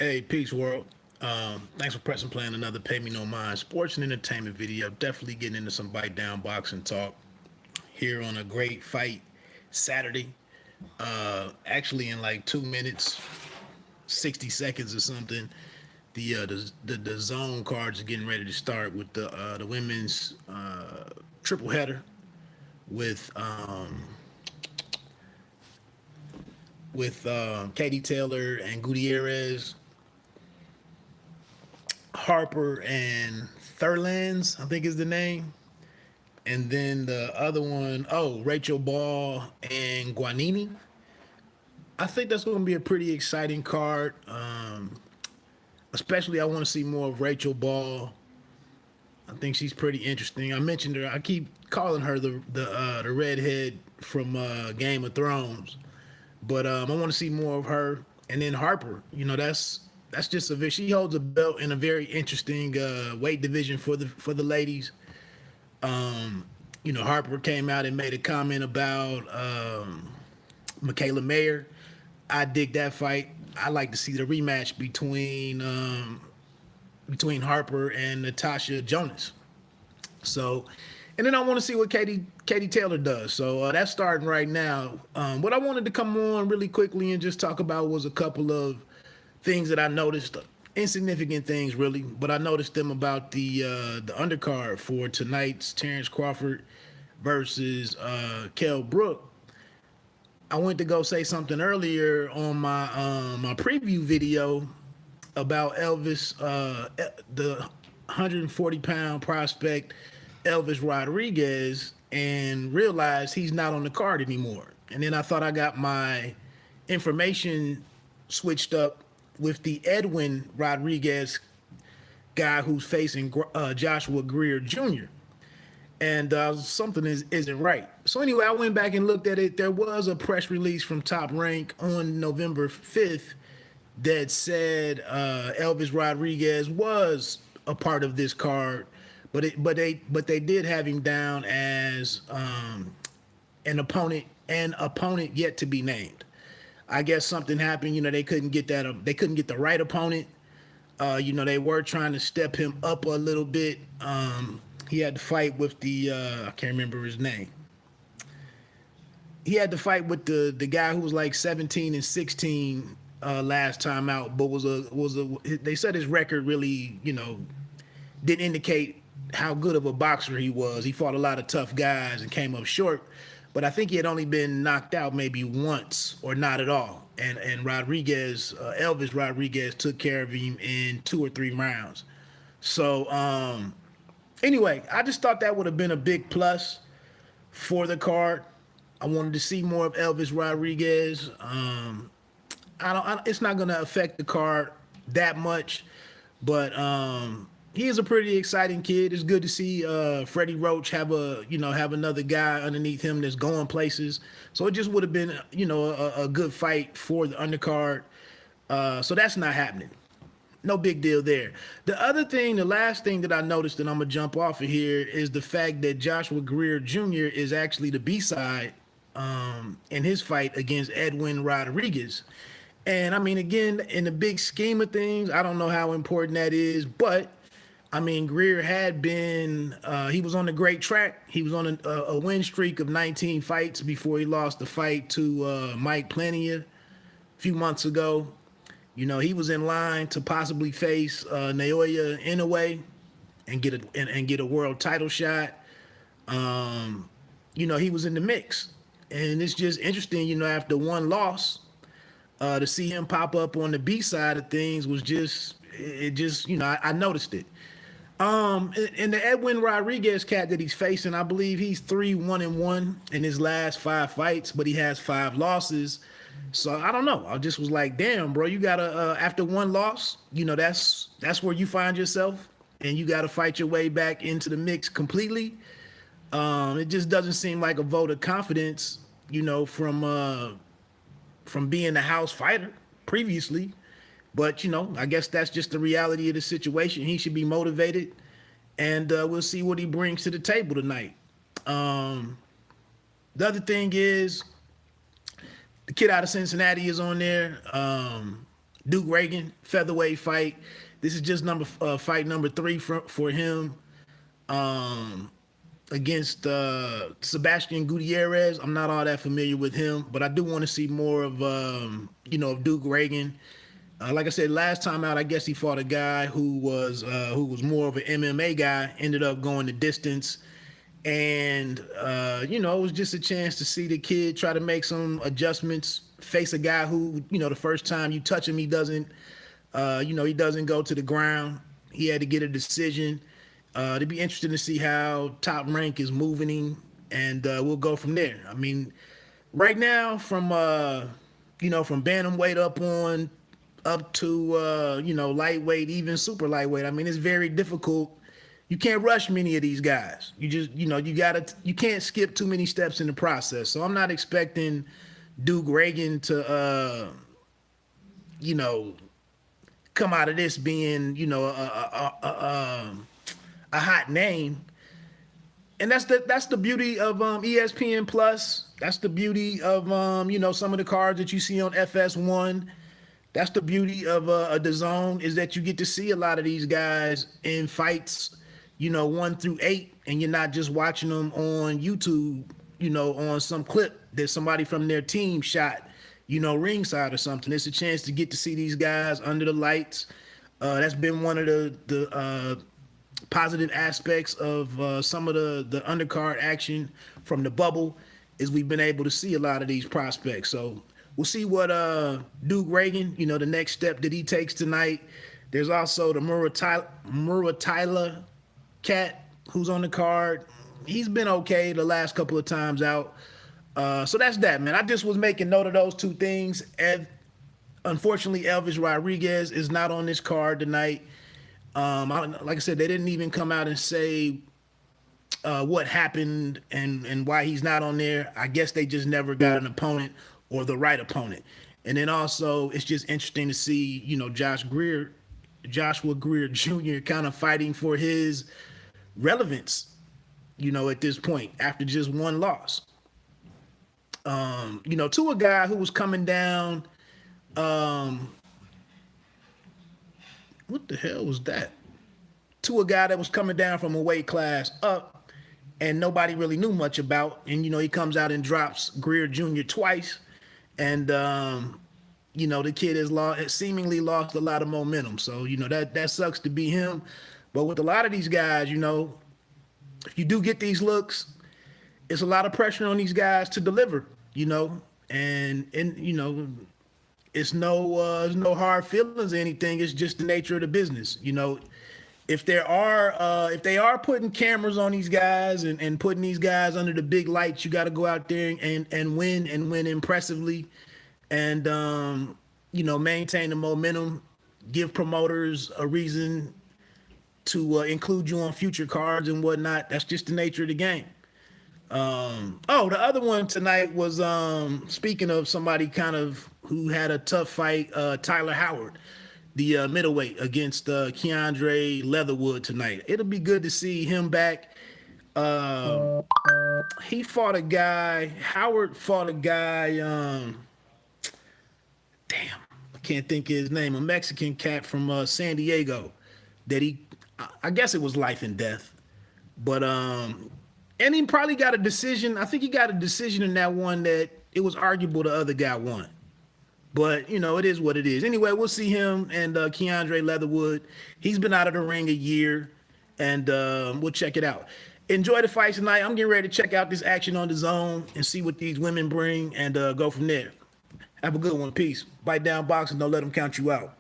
Hey, peace world. Thanks for pressing play on another Pay Me No Mind sports and entertainment video. Definitely getting into some bite down boxing talk here on a great fight Saturday. Actually, in like 2 minutes, 60 seconds or something, the zone cards are getting ready to start with the women's triple header with Katie Taylor and Gutierrez, Harper and Thurlands, I think is the name. And then the other one, oh, Rachel Ball and Guanini. I think that's going to be a pretty exciting card. Especially, I want to see more of Rachel Ball. I think she's pretty interesting. I mentioned her. I keep calling her the redhead from Game of Thrones, but I want to see more of her. And then Harper, that's just she holds a belt in a very interesting weight division for the ladies. Harper came out and made a comment about Michaela Mayer. I dig that fight. I like to see the rematch between Harper and Natasha Jonas. So, and then I want to see what Katie Taylor does. So that's starting right now. What I wanted to come on really quickly and just talk about was a couple of things that I noticed, insignificant things really, but I noticed them about the undercard for tonight's Terrence Crawford versus Kell-Brook. I went to go say something earlier on my preview video about Elvis, the 140-pound prospect Elvis Rodriguez, and realized he's not on the card anymore. And then I thought I got my information switched up with the Edwin Rodriguez guy who's facing Joshua Greer Jr. And something isn't right. So anyway, I went back and looked at it. There was a press release from Top Rank on November 5th that said Elvis Rodriguez was a part of this card, but they did have him down as an opponent yet to be named. I guess something happened. They couldn't get that. They couldn't get the right opponent. They were trying to step him up a little bit. He had to fight with the I can't remember his name. He had to fight with the guy who was like 17-16 last time out, but they said his record really didn't indicate how good of a boxer he was. He fought a lot of tough guys and came up short, but I think he had only been knocked out maybe once or not at all. And Elvis Rodriguez took care of him in 2 or 3 rounds. So anyway, I just thought that would have been a big plus for the card. I wanted to see more of Elvis Rodriguez. It's not going to affect the card that much, but he is a pretty exciting kid. It's good to see Freddie Roach have another guy underneath him that's going places. So it just would have been a good fight for the undercard. So that's not happening. No big deal there. The last thing that I noticed, and I'm gonna jump off of here, is the fact that Joshua Greer Jr. is actually the B-side in his fight against Edwin Rodriguez. And I mean, again, in the big scheme of things, I don't know how important that is, but I mean, Greer had been, he was on a great track. He was on a win streak of 19 fights before he lost the fight to Mike Plania a few months ago. He was in line to possibly face Naoya Inoue and get a world title shot. He was in the mix. And it's just interesting, after one loss, to see him pop up on the B side of things was I noticed it. And the Edwin Rodriguez cat that he's facing, I believe he's 3-1-1 in his last 5 fights, but he has 5 losses. So I don't know. I just was like, damn, bro, you gotta after one loss, that's where you find yourself, and you gotta fight your way back into the mix completely. It just doesn't seem like a vote of confidence, from being a house fighter previously. But, I guess that's just the reality of the situation. He should be motivated, and we'll see what he brings to the table tonight. The other thing is the kid out of Cincinnati is on there. Duke Reagan, featherweight fight. This is just fight number 3 for him against Sebastian Gutierrez. I'm not all that familiar with him, but I do want to see more of of Duke Reagan. Like I said, last time out, I guess he fought a guy who was more of an MMA guy. Ended up going the distance, and it was just a chance to see the kid try to make some adjustments. Face a guy who, the first time you touch him, he doesn't go to the ground. He had to get a decision. It'd be interesting to see how Top Rank is moving, and we'll go from there. I mean, right now, from bantamweight up to lightweight, even super lightweight. I mean, it's very difficult. You can't rush many of these guys. You just you can't skip too many steps in the process. So I'm not expecting Duke Reagan to come out of this being a hot name. And that's the beauty of ESPN Plus. That's the beauty of some of the cards that you see on FS1. That's the beauty of a DAZN, is that you get to see a lot of these guys in fights, 1 through 8, and you're not just watching them on YouTube, on some clip that somebody from their team shot, ringside or something. It's a chance to get to see these guys under the lights. That's been one of the positive aspects of some of the undercard action from the bubble, is we've been able to see a lot of these prospects. So we'll see what Duke Reagan, the next step that he takes tonight. There's also the Muratila cat who's on the card. He's been okay the last couple of times out. So that's that, man. I just was making note of those 2 things. And unfortunately, Elvis Rodriguez is not on this card tonight. Like I said, they didn't even come out and say what happened and why he's not on there. I guess they just never got an opponent, or the right opponent. And then also, it's just interesting to see, Joshua Greer Jr. kind of fighting for his relevance, at this point, after just 1 loss. To a guy who was coming down, what the hell was that? To a guy that was coming down from a weight class up and nobody really knew much about. And, he comes out and drops Greer Jr. twice. And, the kid has seemingly lost a lot of momentum. So, that sucks to be him. But with a lot of these guys, if you do get these looks, it's a lot of pressure on these guys to deliver, and it's no hard feelings or anything. It's just the nature of the business. If they are putting cameras on these guys and putting these guys under the big lights, you got to go out there and win impressively, and maintain the momentum, give promoters a reason to include you on future cards and whatnot. That's just the nature of the game. The other one tonight was, speaking of somebody kind of who had a tough fight, Tyler Howard, the middleweight, against Keandre Leatherwood tonight. It'll be good to see him back. Howard fought a guy, damn, I can't think of his name, a Mexican cat from San Diego, that I guess it was life and death. But and he probably got a decision. I think he got a decision in that one that it was arguable the other guy won. But, it is what it is. Anyway, we'll see him and Keandre Leatherwood. He's been out of the ring a year, and we'll check it out. Enjoy the fights tonight. I'm getting ready to check out this action on DAZN and see what these women bring, and go from there. Have a good one. Peace. Bite down boxing. Don't let them count you out.